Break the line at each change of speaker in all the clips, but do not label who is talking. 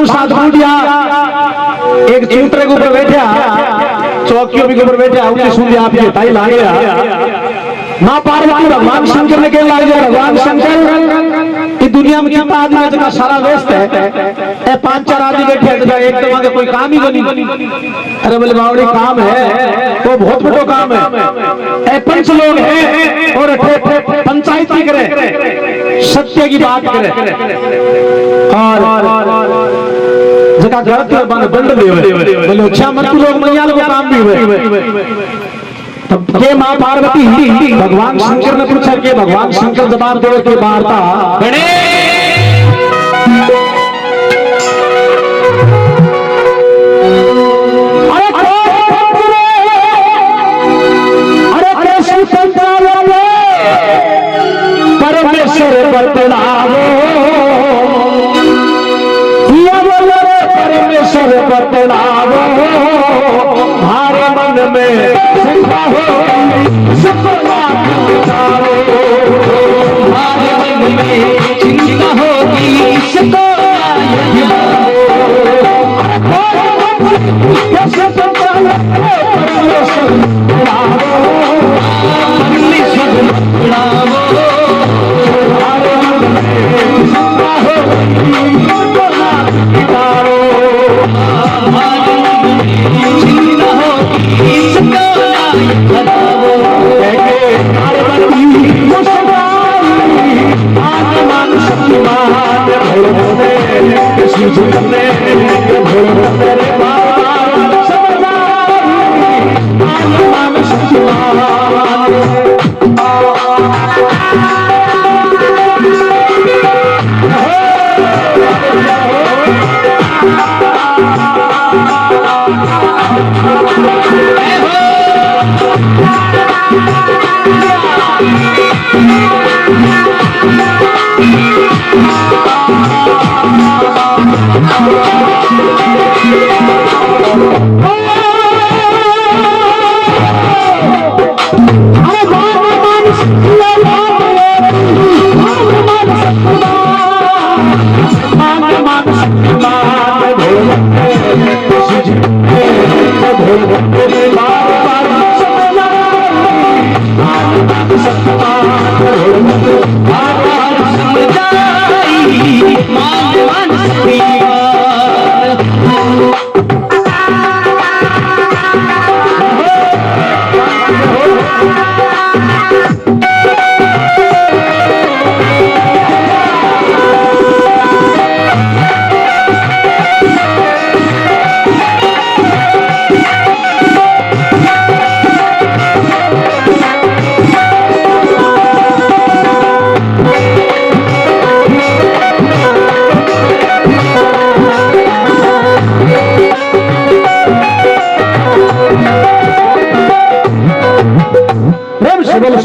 पांच सात बूढ़िया एक चूतरे के ऊपर बैठा, चौकियों के ऊपर बैठा, उनकी सुन आप ये ताई ला गया। माँ पार्वती भगवान शंकर ने कहने लगे, भगवान शंकर की दुनिया में कितना आदमी है जगह सारा व्यस्त है, पांच चार आदमी बैठे हैं जगह एक तो कोई काम ही नहीं। अरे बोले बावड़ी काम है तो बहुत बड़ा काम है, पंच लोग हैं और पंचायती करे, सत्य की बात करे और जगह गलत बंद भी बोले अच्छा मत लोग मैया लोग काम भी हुए। तब के माँ पार्वती भगवान शंकर ने पूछा कि भगवान शंकर जवाब दे के वार्ता परमेश्वर बतलावो, परमेश्वर बतलावो, हमारे मन में शंका हो हमारे मन में चिंता होगी इसको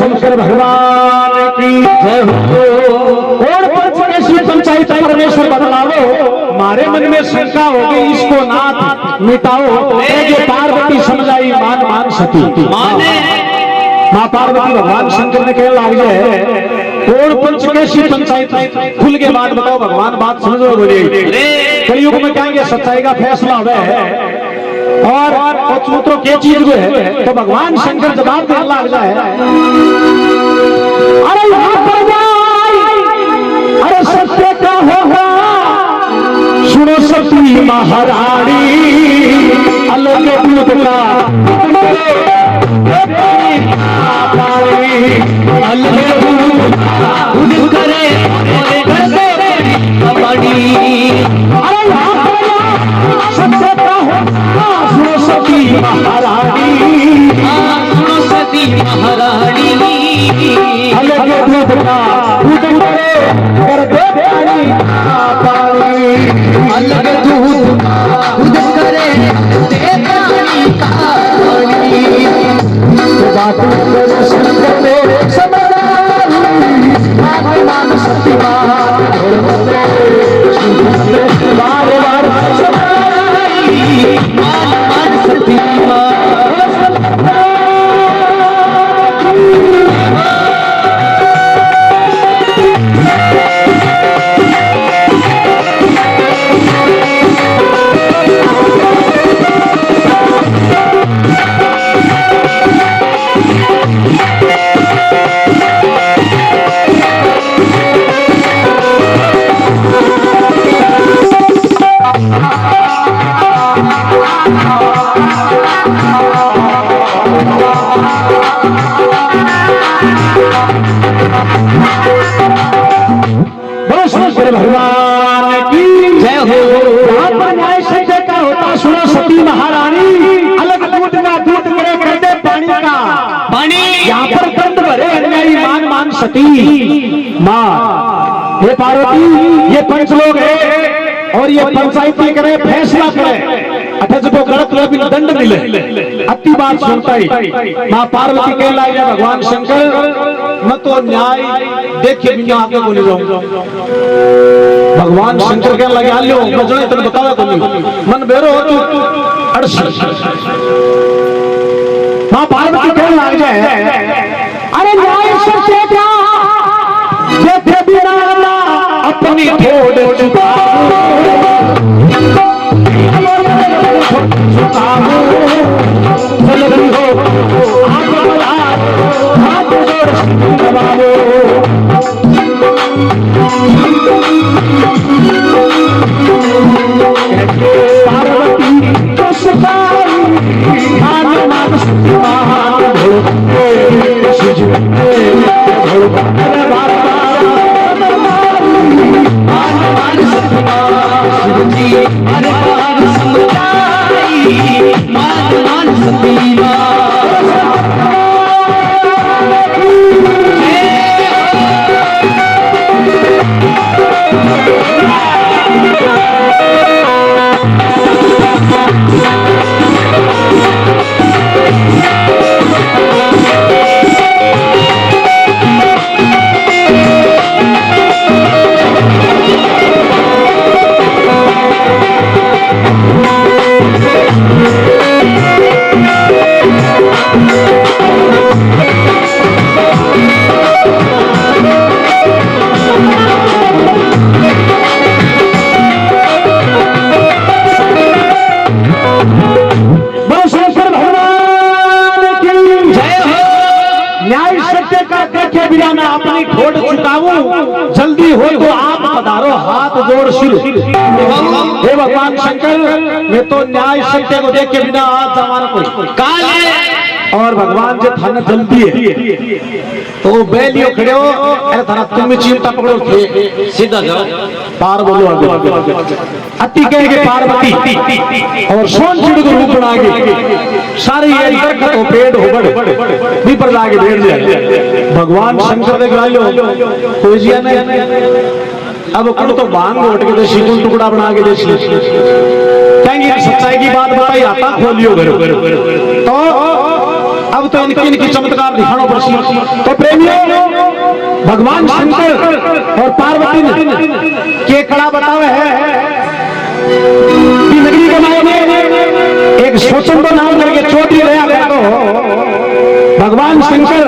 शंकर भगवान की जय हो। और पंचायत परमेश्वर बदलावो, हमारे मन में शंका हो गई इसको नाथ मिटाओ, ये पार्वती समझाई मान मान सती माँ पार्वती भगवान शंकर ने कहने लग जाए और पंचकेशी पंचायत खुल के बात बताओ भगवान बात समझो बोले कलयुग में कहेंगे सच्चाई का फैसला है और चूत्रों के चीज को है तो भगवान शंकर जवाब देने लग जाए अरे यहाँ पर अरे सत्य का होगा सुनो सती महारानी अलग दूध का अलग दूध करे अरे यहाँ पर सत्य का होगा सती महारानी सती महारानी अलग दूध का दूध करे कर दे पानी अलग दूध दूध करे दे पानी पानी बात करे समझदारी मान सती बारे बार समझदारी मान सती पार्वती माँ, हे पार्वती ये पंचलोक है और ये पंचायती करे, फैसला करे, अठज को गलत भी दंड मिले। अति बात सुनता ही माँ पार्वती कह लाई भगवान शंकर मैं तो न्याय देखे बिना आगे को नहीं जाऊंगा। भगवान शंकर कह लगे आ लो मैं जने तेरे बतावा को नहीं मन बेरो हो तू अड़स। माँ पार्वती कह लग जाए अरे न्याय सत्य क्या देखे बिना अपनी ठोड़ चुका जल्दी हो तो आप पधारो हाथ जोड़ सिर। हे भगवान शंकर मैं तो न्याय सत्य को देख के बिना आज जमाना कोई काल है और भगवान जो थाना जल्दी है तो बैलियो खड़े हो अरे थाना तुम चिंता पकड़ो थे सीधा जाओ पार बोलो आगे। अति कह के पार्वती और सोन चिड़ को रूप बना के सारी ये दरखत हो पेड़ हो बड़े भी पर लाके बैठ जाए। भगवान शंकर देख लो कोई जिया नहीं अब कुल तो बांग उठ के देसी कुल टुकड़ा बना के देसी कहेंगे सच्चाई की बात बताई आता खोलियो घर तो अब तो इनकी चमत्कार दिखाना पड़ेगा। तो प्रेमियों भगवान शंकर और पार्वती ने केकड़ा बतावे है कि नगरी के मायने एक स्वतंत्र नाम करके चौधरी रहा तो भगवान शंकर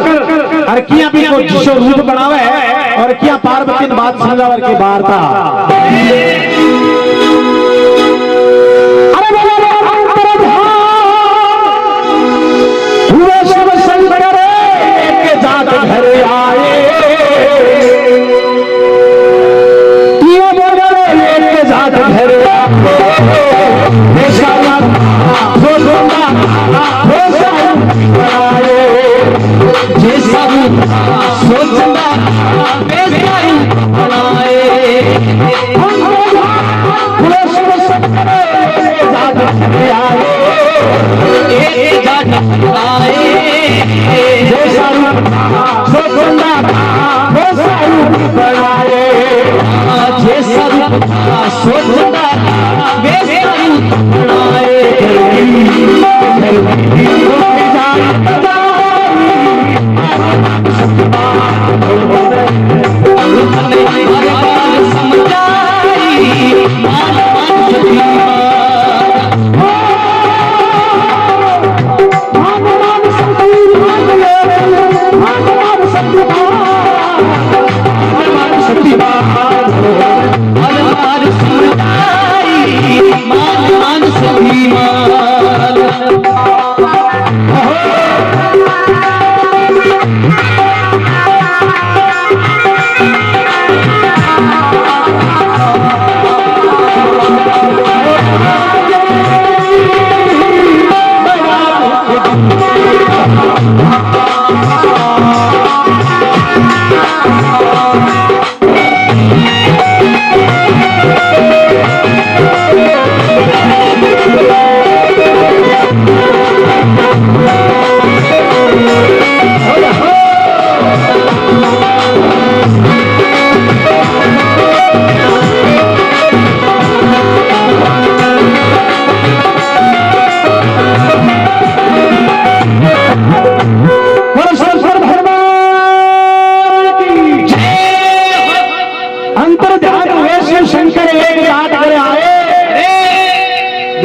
और किया भी को जिसो रूप बनावे है और किया पार्वती ने बात समझावर की वार्ता घर आए ये बोले जात घर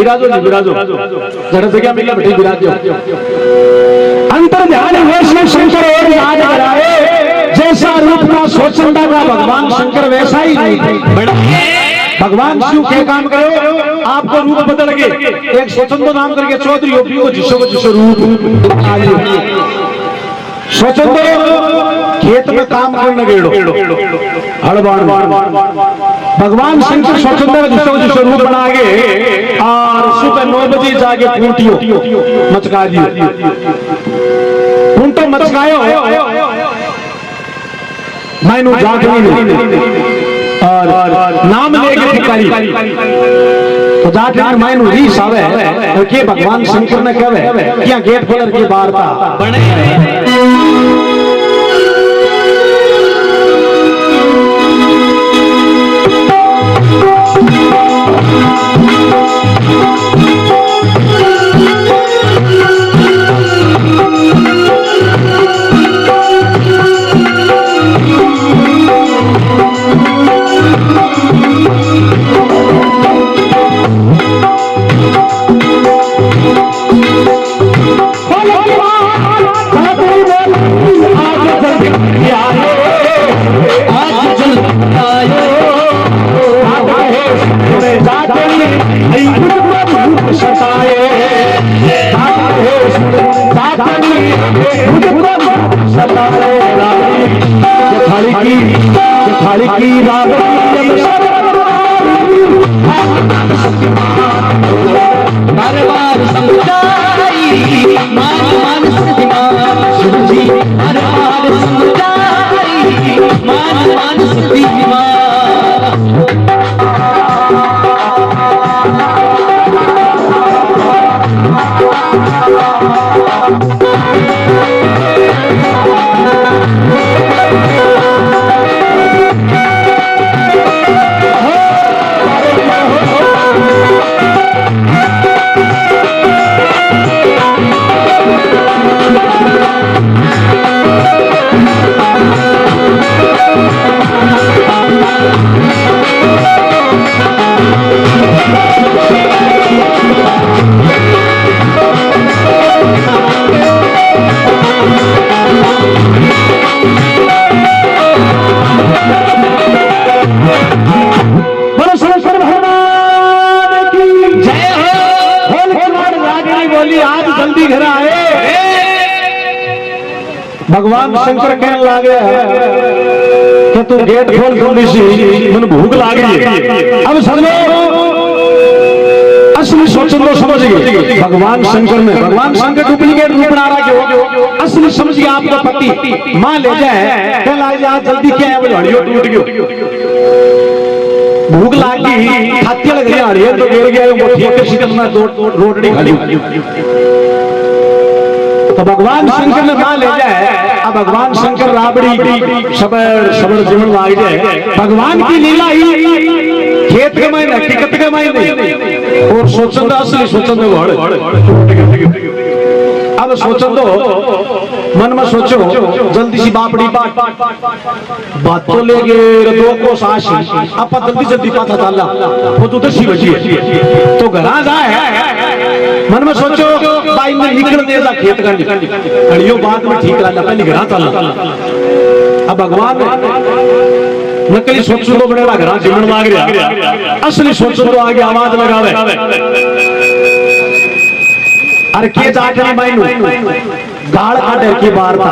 विराजो नहीं विराजो जरा जगह मिला बैठी विराजो अंतर ध्यान वैष्णव शंकर और याद कराए जैसा रूप का सोचंदा का भगवान शंकर वैसा ही भगवान शिव के काम करो आपको रूप बदल गए एक स्वतंत्र नाम करके चौधरी ओपी को जिसो रूप स्वतंत्र खेत में काम करने गेड़ो हड़बाड़ भगवान शंकर स्वतंत्र जिसो रूप बना के और सुबह 9 बजे जाके खूंटियो मचका दियो खूंटो मचकायो मैनू जागनी और नाम लेके भिखारी तो जाके मैनू रीस आवे के भगवान शंकर ने कहवे क्या गेट खोलर की वार्ता बने थाली की
बार समुदाय मान मान सतीमान शिवजी हर बार समुदाय मान मान सतीमान
भगवान शंकर कहने लागे कि तू गेट खोल जल्दी सी मन भूख लाग रही है अब समझो असली सोचन तो समझ गए भगवान शंकर डुप्लीकेट रूप बना रहा क्यों असली समझ गया आपका पति मां ले जाए कल आज जल्दी क्या है हड़ियो टूट गयो भूख लागी खाती लग रही हड़ियो तो गिर गया वो ठीक शीतल में रोटी खाली तो भगवान शंकर ने मां ले जाए अब भगवान शंकर राबड़ी सबर सबर जीवन लाग जाए भगवान की लीला ही खेत के मायने टिकट के मायने और सोचन असली सोचन अब सोचन तो मन में सोचो जल्दी सी बापड़ी बात तो ले गए दो को साश आप जल्दी जल्दी पता चला वो तो 10 बजे तो घर जाए मन में सोचो भाई में निकल दे जा खेत घड़ियों बाद में ठीक रहना पहले घर चला अब भगवान नकली सोचो तो बनेगा घर जीवन मांग रहा असली सोचो तो आगे आवाज लगावे अरे के जाके माइनू गाड़ का डर की वार्ता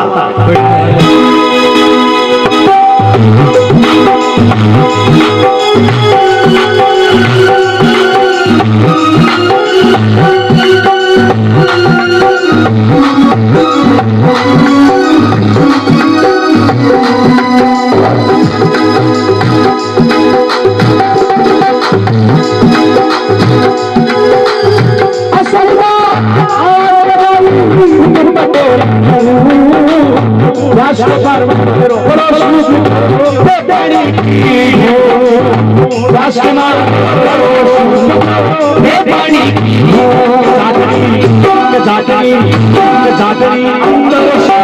अंदर से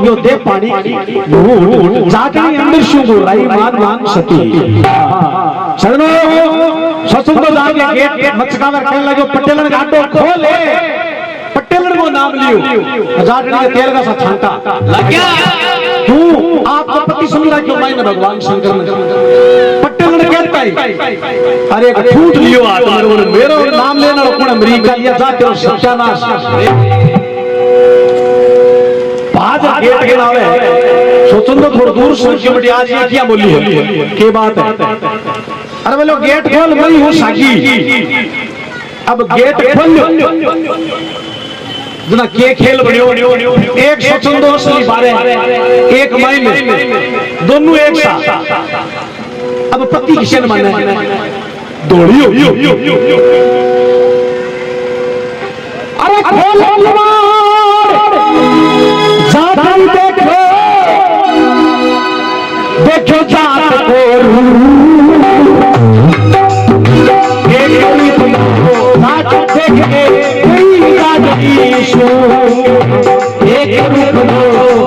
गयो दे पानी जाटनी अंदर शू बोल रही मान मान सती सजनो ससुर जाके गेट मचकावर कहने लगे पटेलन घाटो खोले पटेलन को नाम लियो जाटनी के तेल का सा छांटा
लग गया
तू आपका पति सुन रहा क्यों मैंने भगवान शंकर ने पटेलन कहता है अरे ठूट लियो आ मेरा नाम लेना कौन अमेरिका लिया जाते हो सत्यानाश आज गेट के नाम है सोचो तो थोड़ा दूर सोच के बेटी आज ये क्या बोली है के बात है अरे बोलो गेट खोल मैं हूं सागी अब गेट खोल जना के खेल बढ़ियो एक सोचो तो असली बारे एक महीने दोनों एक साथ अब पति किशन माने दौड़ियो अरे खोल देखो देखो जात को नाच देख के
एक रूप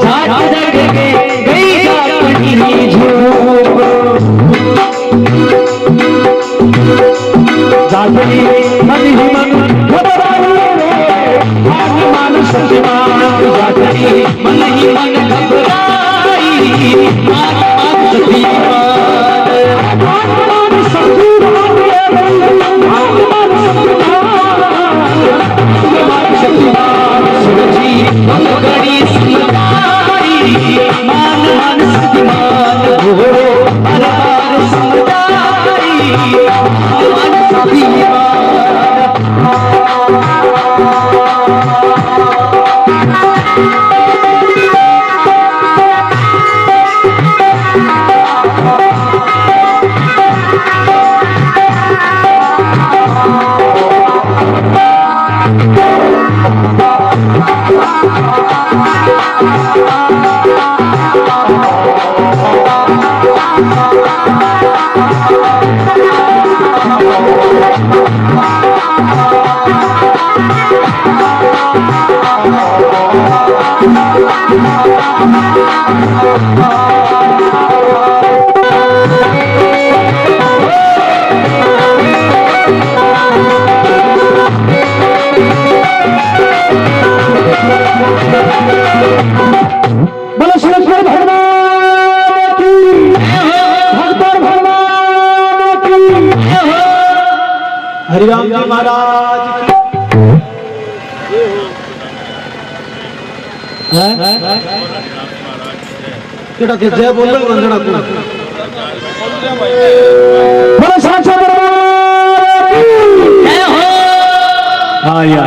जाट देख के गई जाटनी झूप
जाटनी मन ही मन मान सत्यमान
जाटनी मन ही मन घबराई मान मान सत्यमान सुरजी गड़ी सुनाई मान मान सत्यमान अरबार सुनाई मान सत्यमान
हरिराम जी महाराज केड़ा के जय बोल रहे रंजना को बोलो साचा
जय हो
हां या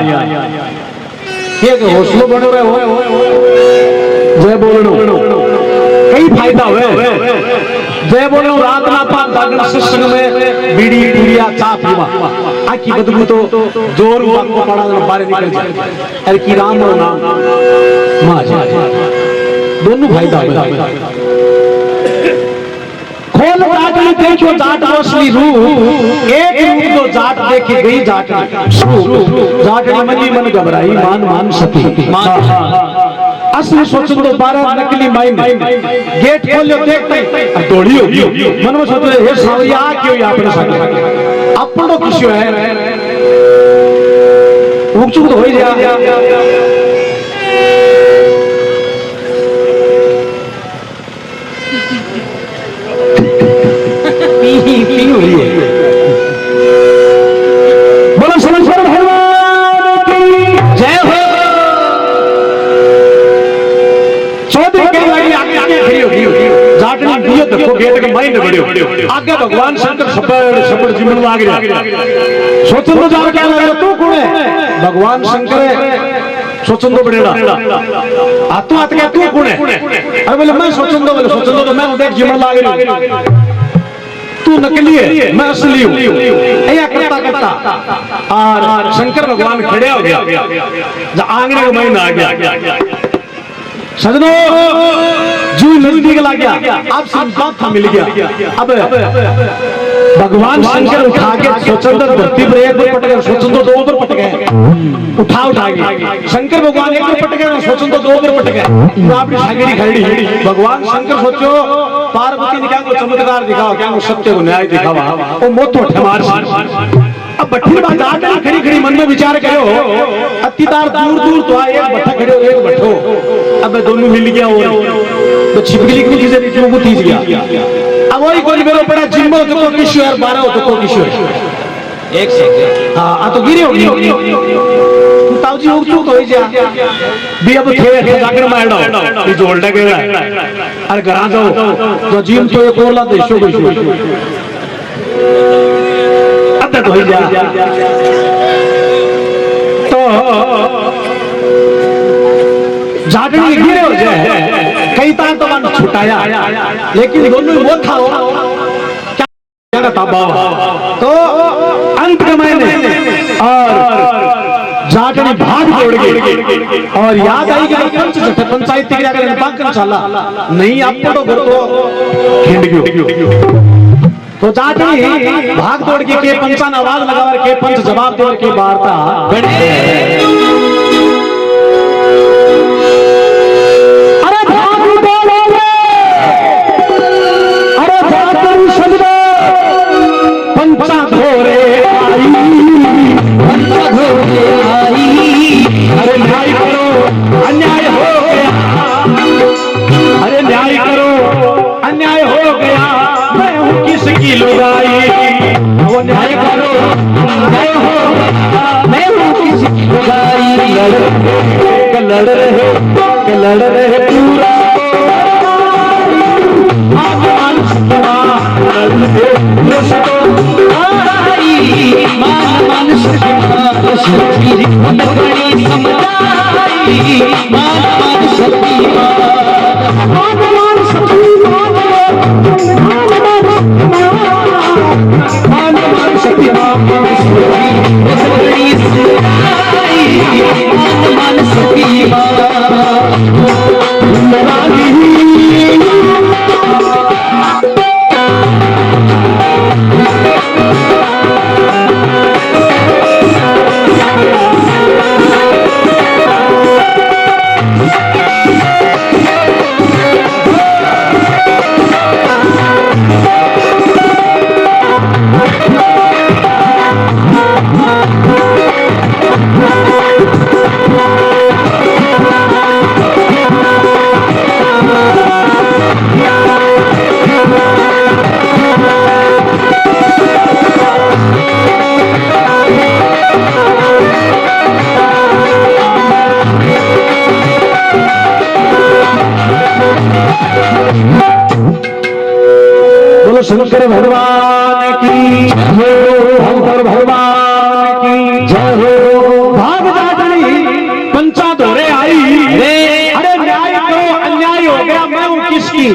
के हौसलो बनो रहे हो जय बोलनो कई फायदा हुए जय बोलो रात ना पान दागना सत्संग में बीड़ी पुड़िया चा पीवा आखी बदबू तो जोर बात को पड़ा बाहर निकल जाए अरे की राम और नाम मां दोनों फायदा हुए खोल जाटनी देखो जाट असली रूप एक रूप तो जाट देखे गई जाटनी जाटनी मन ही मन घबराई मान मान सती असली सोचो तो 12 नकली माइन गेट खोलियो देखते दौड़ियो मन में सोचो हे सावरिया क्यों यहाँ पर साथ अपनो किसी है उगचुक तो हो ही जा बोलो शंकर भगवान की जय हो देखो गेट के माइन बढ़ियो आगे भगवान शंकर सपड़ सपड़ जीवन में आ गया सोचन तो जान क्या लगे तू कौन है भगवान शंकर सोचन तो बड़ेड़ा आ तू आत के तू कौन है अरे बोले मैं सोचन तो मैं देख जीवन में आ गया तू नकली है मैं असली हूं ऐया करता करता और शंकर भगवान खड़े हो गया आंगने का महीना आ गया सजनो जू नजदीक ला गया अब सब बात मिल गया अब भगवान शंकर उठा के स्वचंद्र धरती पर एक बार पट गए, स्वचंद्र दो बार पट गए, उठा के शंकर भगवान एक बार पट गए, स्वचंद्र दो बार पट गए। अपनी सागरी खड़ी भगवान शंकर सोचो पार्वती ने क्या को चमत्कार दिखाओ, क्या को सत्य को न्याय दिखावा, वो मोत उठे मार। अब बठी बात आके खड़ी खड़ी मन में विचार करो, अतिदार दूर दूर तो आए, एक बट्ठा खड़े एक बठो, अब दोनों मिल गया और तो छिपकली की चीजें नीचे को तीज गया। अब वही कोई मेरे पड़ा जिम्मो तो किशोर 12 हो तो किशोर एक से हां तो गिरे होगी ताऊजी हो तू तो जा भी अब थे जाकर मारडो ये जोल्डा के अरे घरा जाओ तो जिम तो एक ओला देशो को अब तो हो जा तो जागने गिरे हो जाए कई तार तो मन छुटाया, लेकिन दोनों वो था क्या बाबा तो अंत में मैंने और जागने भाग दौड़ गए और याद आई कि पंच पंचायत के अगर बाकन चला नहीं आपको तो घर को खिंड गयो तो जागने भाग दौड़ के पंचान आवाज लगावर के पंच जवाब देवर के वार्ता लड़ रहे पूरा मान मान शंकर भगवान की जय हो, शंकर भगवान की जय हो। भाग जागनी पंचा दौरे आई, अरे न्याय को अन्याय हो गया, मैं हूं किसकी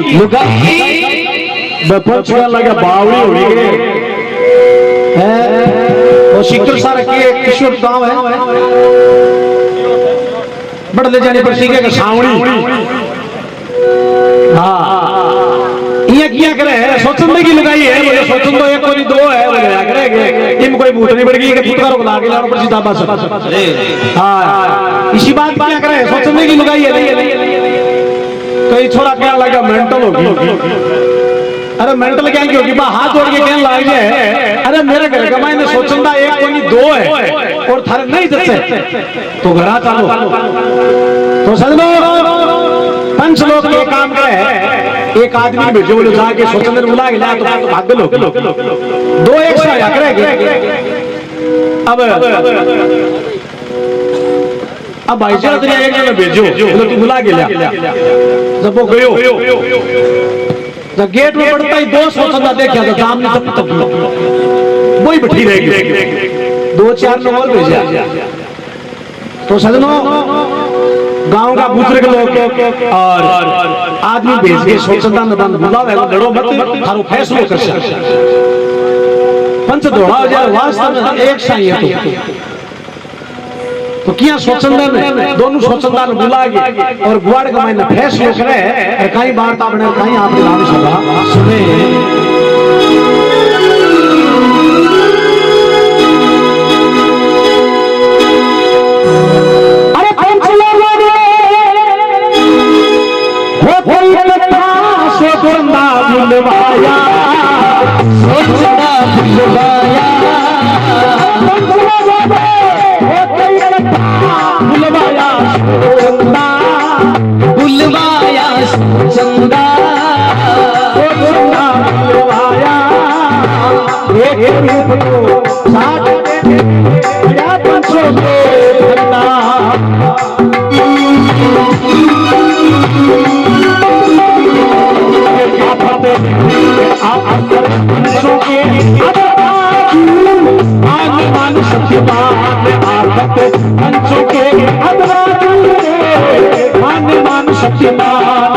पंच लगा बावड़ी हो गई है। वो शिकर सारा के किशोर गांव है बड़ ले जाने पर सीखे का सावड़ी हाँ किया करे स्वच्छंद की लुगाई है बोले स्वच्छंद एक कोई दो है बोले करेंगे इम कोई भूत नहीं पड़ गई कि फुटकारो को लागे लाओ पर सीधा बस हां इसी बात क्या करे स्वच्छंद की लुगाई है कई छोरा क्या लगा मेंटल होगी, अरे मेंटल क्या की होगी बा हाथ जोड़ के कहने लग जाए अरे मेरे घर का मैंने स्वच्छंदा एक कोई दो है और थारे नहीं जैसे तो घरा चलो तो सजनो पंच लोग ये काम करे एक आदमी भेजो बोले जाके स्वचंद्र बुला के ला तो भाग लो दो एक से करेंगे। अब भाई साहब तेरे एक जगह भेजो बोले तू बुला के ला जब वो गयो जब गेट में पड़ता ही दो स्वचंदा देखा तो दाम ने तब वही बैठी रहेगी, दो चार लोग और भेजा तो सजनो गांव का बुजुर्ग लोग और आदमी भेज के स्वच्छता निबंध बुलावे लड़ो मत थारो फैसलो कर पंच दौड़ा जाए वास्तव में एक साई है तो किया स्वच्छंदा में दोनों स्वच्छंदा ने बुला के और गुआड़ का मैंने फैसलो करे और कई बार तो अपने कहीं आपके नाम सभा सुने
सोचता भुलवाया
बुलवाया
बुलवाया चंदा
बुलवाया एक रूप को साथ या पंचों के धन्ना पंचों के मान सत्यवान आफत पंचों के मान शक्तिमान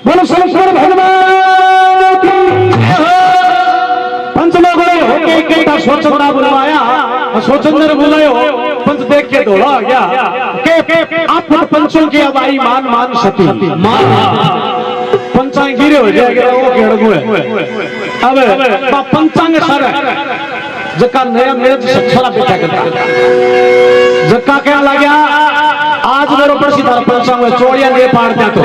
बोलो शंकर भगवान की पंच लोग होके इकट्ठा सोचंदा बुलवाया सोचंदर बुलायो पंच देख के दौड़ा गया के आप पंचों के अबाई मान मान सती पंचांग गिरे हो जाएगा वो केड़गु है अब पंचांग सर जका नया मेरे सक्षरा बेटा करता जक्का क्या लगा आज मेरे ऊपर सीधा पंचांग में चोड़िया नहीं पाड़ते तो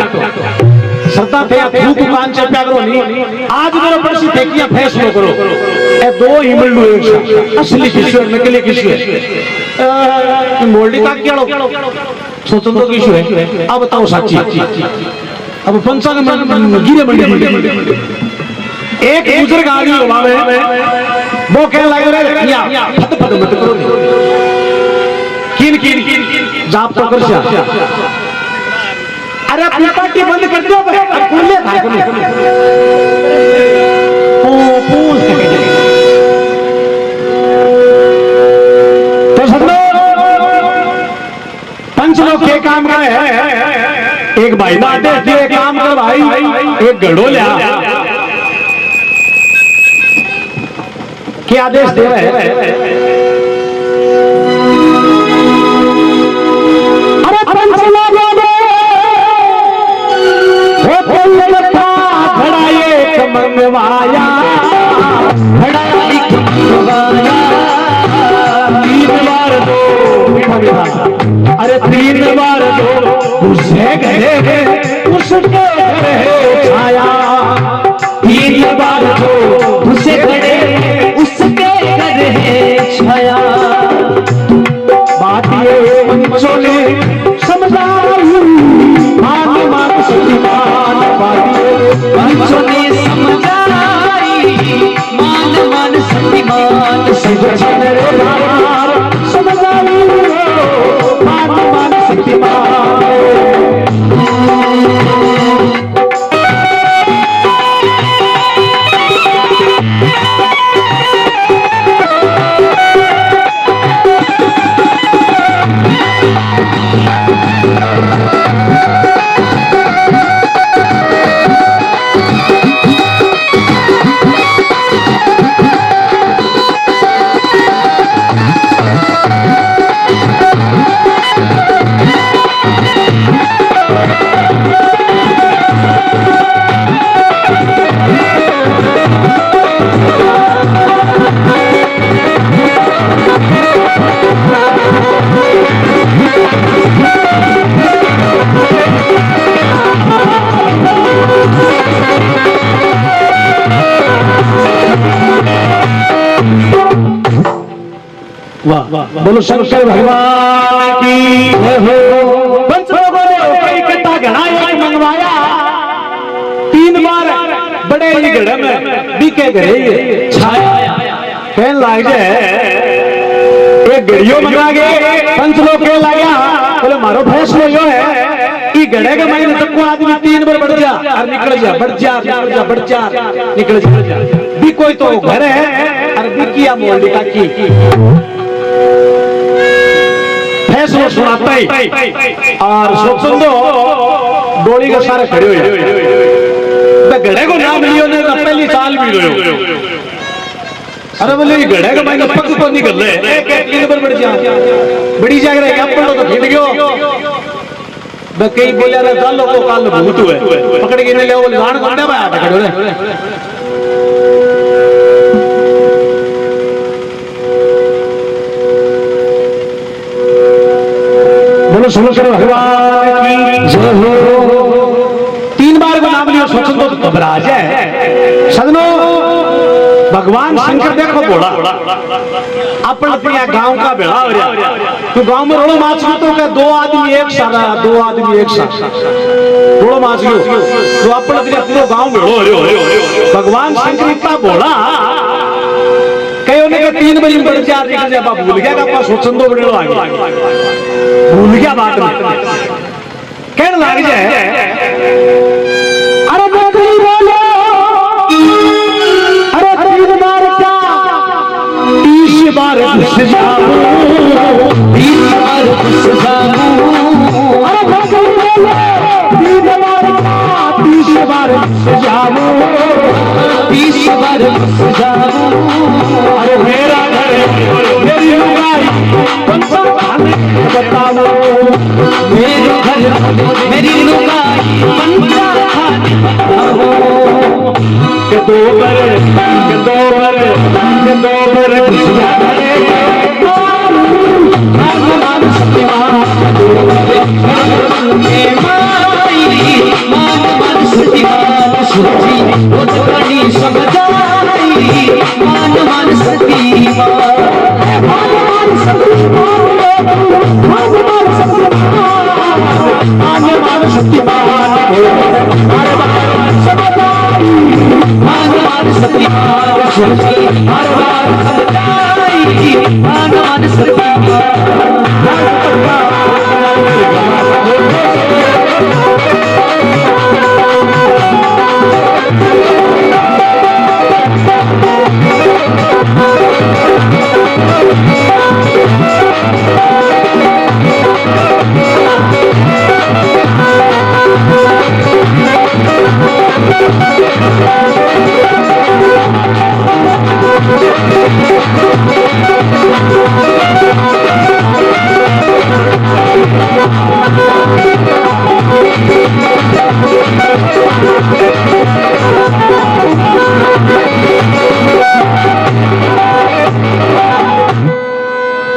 श्रद्धा थे धूप कान से प्यागरो नहीं आज मेरे ऊपर सी देखिया फैसलो करो ए दो हिमलू एक असली किशोर नकली किशोर मोल्डी का क्या लो स्वतंत्र किशोर है अब बताओ सच्ची अब पंचांग में गिरे मंडी एक बुजुर्ग आदमी हुआ में वो कह लगे रे या फट फट मत करो किन किन जाप तो कर जा अरे अपनी पार्टी बंद कर दो खुले था तो समझो पंच लोग के काम गए एक भाई ना आदेश दिए काम कर भाई एक गढ़ो लिया क्या आदेश दे रहे हैं अरे पंच लोग खड़ा एक मंगवाया खड़ा एक मंगवाया 3 बार दो अरे 3 बार दो उसे गए उसके घर छाया
3 बार दो उसे खड़े उसके घर है छाया
बात ये पंचों ने समझाई मान मान शक्तिमान बात ये
पंचों ने समझाई मान मान शक्तिमान
समझाई मान मान शक्तिमान बोलो शंकर भगवान की जय हो। पंच लोगों ने कई कट्टा घड़ा एक मंगवाया, 3 बार बड़े ही घड़े में बीके घड़े छाया कहन लाग जाए एक घड़ियों मंगा गए। पंच लोग कह लाया बोले मारो फैसलो यो है कि घड़े के महीने तक को आदमी 3 बार बढ़ जा और निकल जा, बढ़ जा, निकल जा, बढ़ जा, निकल जा। भी कोई तो घर है और भी किया मोल का की फैसला सुनाता ही और सोचो तो डोली के सारे खड़े हो घड़े को नाम लियो ने पहली साल भी रहे। अरे बोले घड़े का महीना पक को निकल रहे एक बार बढ़ जा, बड़ी जाग रहे अपन लोग तो फिर गयो कई बोले अरे चालो को काल भूत हुए पकड़ के ले बोले गान को दे भाई पकड़ो रे। बोलो शंकर भगवान की जय हो। 3 बार को नाम लियो सोचो तो घबरा जाए। सदनो भगवान शंकर देखो बोला अपन अपने गांव का बेड़ा हो रहा तो गांव में रोड़ो माछ तो क्या 2 आदमी एक सारा 2 आदमी एक साथ रोड़ो माछ तो अपन अपने गांव में भगवान शंकर इतना बोला कई ने 3 बजे बढ़ जा भूल गया का सोचन दो बड़े आगे भूल गया बात में कहने लग जाए अरे बकरी बोलो अरे 3 बार क्या 30 बार घुस जाऊं
30 बार घुस जाऊं
अरे बकरी बोलो 3 बार क्या 30 बार घुस जाऊं
30 बार घुस जाऊं
अरे मेरा घर मेरी लुगाई पंचा बताओ
मेरे घर मेरी लुगाई पंचा खाने बताओ
के 2 बार घुस जाए
मान सत्यवान मान सत्यवान सोची वो जवानी समझाई मान सत्यवान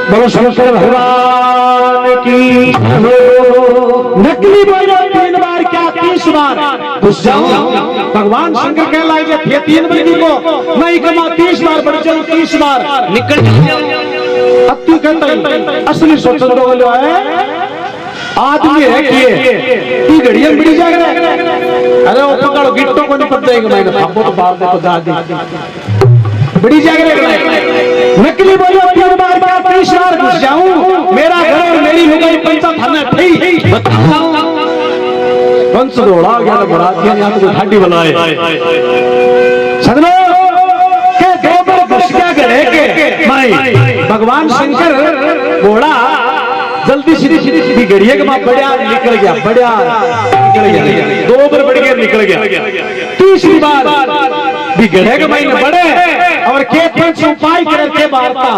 बोलो शंकर भगवान की नकली बोलो 3 बार क्या 30 बार घुस जाऊं भगवान शंकर कह लाए थे 3 बजे को नहीं कमा 30 बार बढ़ जाऊं 30 बार
निकल
अति कहता असली सोचन तो बोलो है आदमी है कि ती घड़ियां बड़ी जाग रहे अरे वो पकड़ो गिट्टो को नहीं पता है कि मैंने खापो तो बाहर देखो दादी बड़ी जाग रहे नकली बोलो 3 बार क्या 30 बार घुस जाऊं मेरा घर और मेरी लुगाई पंचा थाने थी
बताओ
पंच दौड़ा गया बड़ा दिया यहां तो ठाडी बनाए सदनो के 2 बार घुस गया घरे के माई भगवान शंकर घोड़ा जल्दी सीधी घड़िए के मां बढ़िया निकल गया बढ़िया निकल गया 2 बार बढ़ गया निकल गया 30 बार भी घड़े के महीने बढ़े और के पंच उपाय करके वार्ता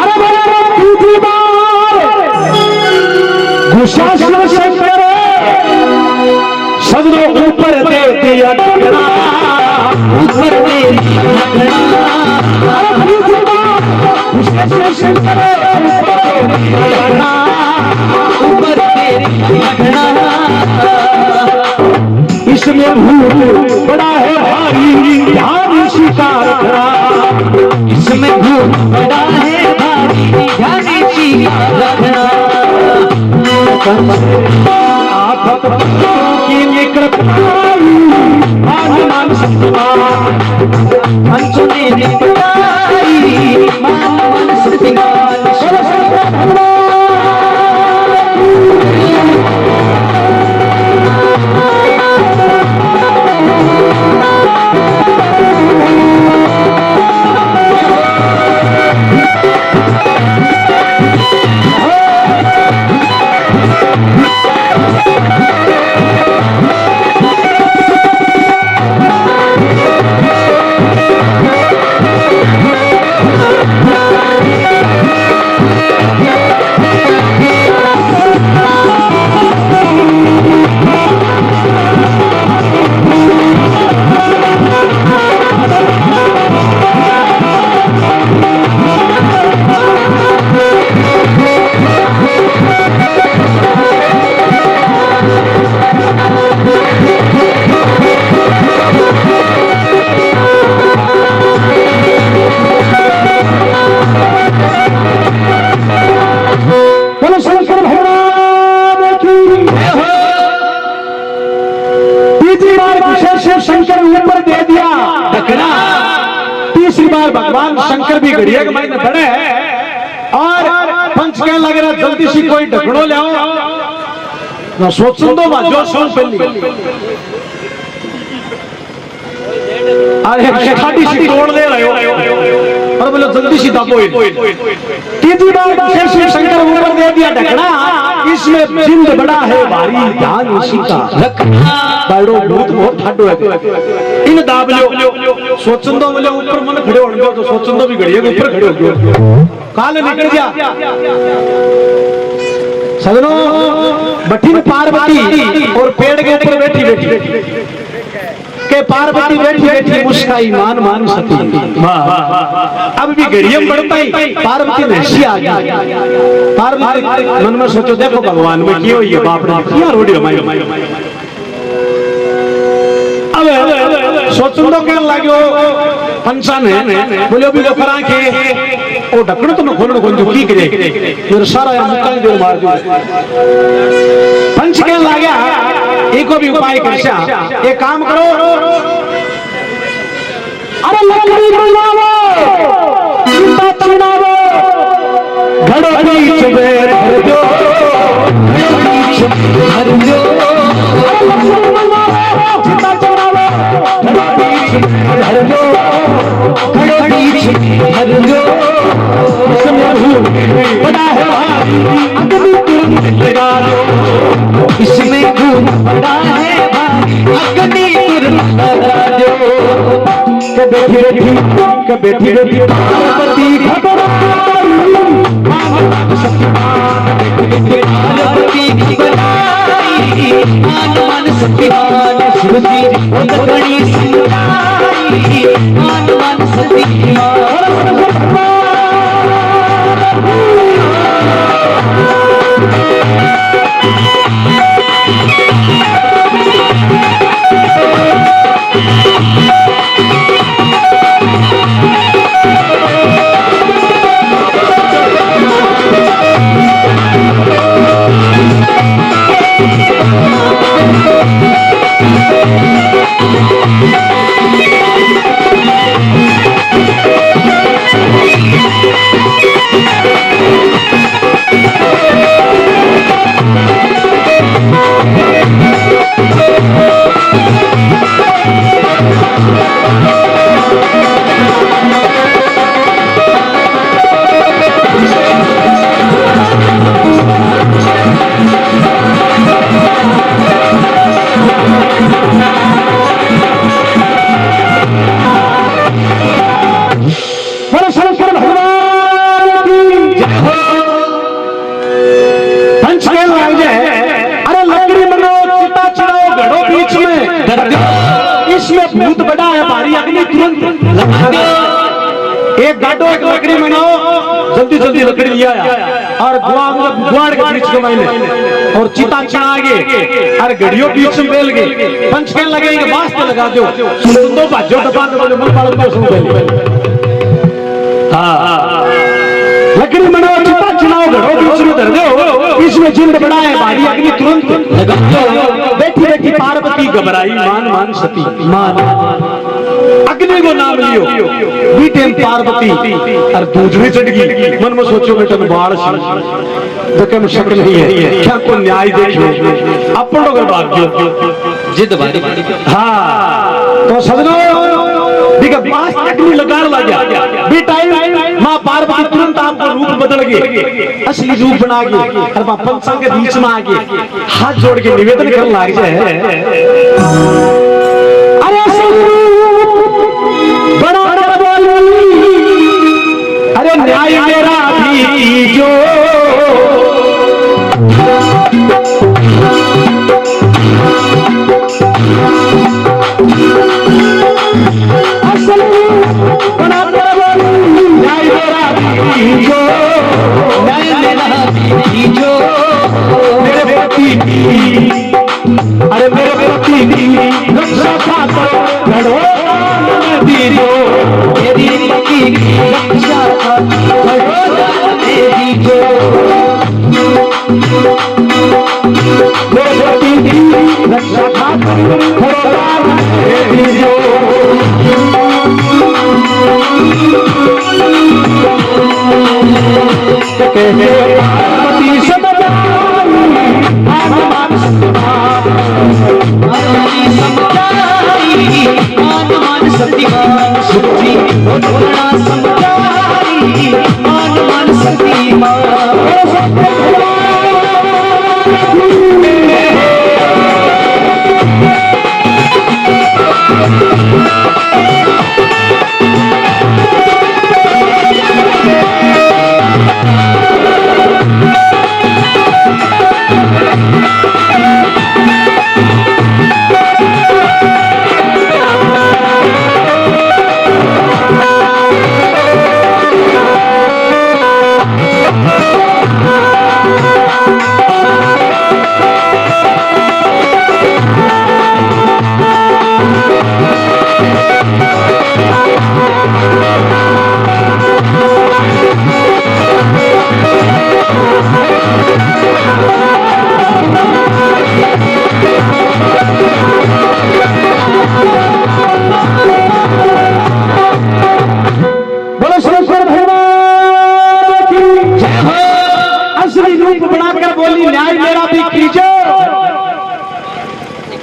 अरे बोले 3 बार घुसा शंकर सदनो ऊपर दे दिया ढकना
ऊपर दे
अरे 3 बार घुसा शंकर
ऊपर दे
इसमें भूत बड़ा है भारी ध्यान शिकार करा
इसमें भूत बड़ा है भारी ध्यान इसी का रखना
आफत की निकट मान सत्यवान
अंचने निपटाई मान सत्यवान
शंकर ऊपर दे दिया ढकना। तीसरी बार भगवान शंकर भी घड़िया के मायने बड़े और पंच कहने लग रहा जल्दी से कोई ढकड़ो ले आओ ना सोचो तो जो सुन पहली अरे खाटी सी तोड़ दे रहे हो और बोलो जल्दी सी दबो। तीसरी बार शिव शंकर ऊपर दे दिया ढकना। इसमें जिंद बड़ा है भारी ध्यान उसी का रखना। बाड़ो भूत बहुत ठाडो है इन दाब लो सोचन दो बोले ऊपर मन खड़े होने दो तो सोचन दो भी घड़िया के ऊपर खड़े हो गए काल निकल जा सजनो बठी में पार्वती और पेड़ के ऊपर बैठी बैठी के पार्वती बैठी बैठी मुस्काई मान मान सती अब भी घड़िया बढ़ता ही पार्वती ने हंसी आ गई। पार्वती मन में सोचो देखो भगवान में क्यों ये बाप ने किया रोड़ी रमाई सोचो तो कहने लगे पंचा ने बोले अभी जो करा के ओ ढकड़ो तो मैं खोलने को की करे मेरे सारा यार मुक्का जोर मार दिया। पंच कहने लगा एको भी उपाय करशा एक काम करो अरे लकड़ी बनाओ चिंता चुनावो घड़ो बीच में भर दो
भर दो
चिंता चुनावो
भर दो भर दो
बड़ा है अग्नि तुरंत लगा दो
इसमें भूत बड़ा है भारी अग्नि तुरंत लगा दो
बैठी बैठी पार्वती
पार्वती की बनाई मान सत्यवान शिव जी उतरणी सिंगाई मान सत्यवान
भूत बड़ा है भारी अग्नि तुरंत लगा दो। एक गाटो एक लकड़ी बनाओ जल्दी जल्दी लकड़ी लिया और गुआड़ के बीच में मैंने और चिता चढ़ा आगे और घड़ियों बीच में बेल गए पंच कहने लगे कि वास्ते लगा दो सुन दो बाजो दबा दो बोले मन पालन पर सुन पहले हाँ लकड़ी मनो चिता चुनाव घड़ो बीच में धर दो, इसमें जिंद बनाए भारी अग्नि तुरंत लगा दो। बैठी बैठी पार्वती घबराई, मान मान सती मान अग्नि को नाम लियो बीटे पार्वती और दूध में चढ़ गई। मन में सोचो बेटा बाढ़ तो क्या शक नहीं है, क्या को न्याय देखियो अपन लोग भाग्य
जिद भारी
हाँ। तो सजनो देखा पास अग्नि लगाने लगा बी टाइम मां पार्वती तुरंत आपका रूप बदल गए, असली रूप बना गए और मां पंचा के बीच में आ गए, हाथ जोड़ के निवेदन करने लग जाए, अरे बड़ा अरे न्याय मेरा भी जो मेरे पति अरे मेरे पति रक्षा खातर लड़ो दीदो,
मेरी पति रक्षा दीजो,
मेरे पति रक्षा खातर दीजो। पार्वती
मान शक्तिमान सुखी बड़ा समझाई, मान शक्तिमान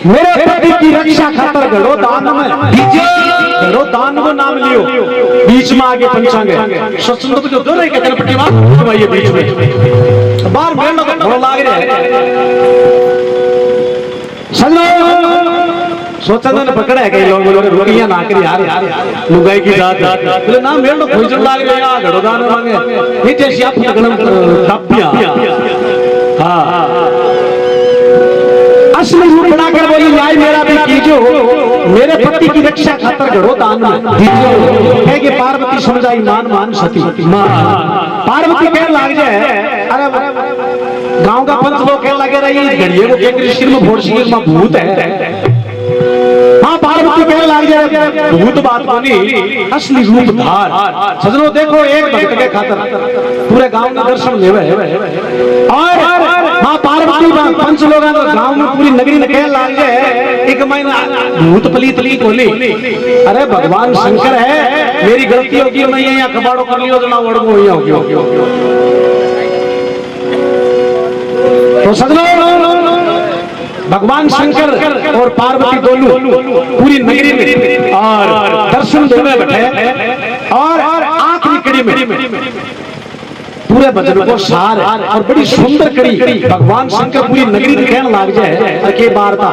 मेरे पति की रक्षा खातर घड़ो दान में घड़ो दान को नाम लियो, बीच में आगे पंचांगे सत्संग तो जो दो रहे कहते पट्टी बात ये बीच में बाहर मेल घड़ो लाग रहे सजनो सोचा ने पकड़ा है कई लोग बोले रोटियां ना कर यार लुगाई की जात बोले ना मेल तो खोजन लाग रहे यार घड़ो दान मांगे ये जैसी आप गलम तपिया हां असली रूप बनाकर बोली न्याय मेरा भी कीजो, मेरे पति की रक्षा खातर घड़ो दान में दीजियो। है कि पार्वती समझाई मान मान सती मान पार्वती कह लाग जाए, अरे गांव का पंच लोग कह लगे रही घड़िए को के सिर में फोड़ सी मां भूत है। हाँ पार्वती कह लाग जाए भूत बात बनी असली रूप धार। सजनो देखो एक भक्त के खातर पूरे गांव में दर्शन लेवे और मां पार्वती पंच लोग गांव में पूरी नगरी में कह लाग जाए एक महीना भूत पलीत ली बोली, अरे भगवान शंकर है मेरी गलती होगी मैं यहाँ कबाड़ो कर लियो जना वड़गो होगी। तो सजनो भगवान शंकर और पार्वती दोनों पूरी नगरी में और दर्शन देने बैठे और आखिरी कड़ी में पूरे भजन को सार और बड़ी सुंदर कड़ी भगवान शंकर पूरी नगरी में कहने लग जाए के वार्ता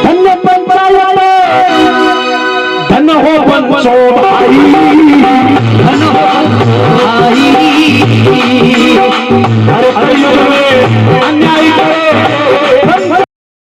धन्य पंचायत धन हो पंचो भाई धन हो भाई अरे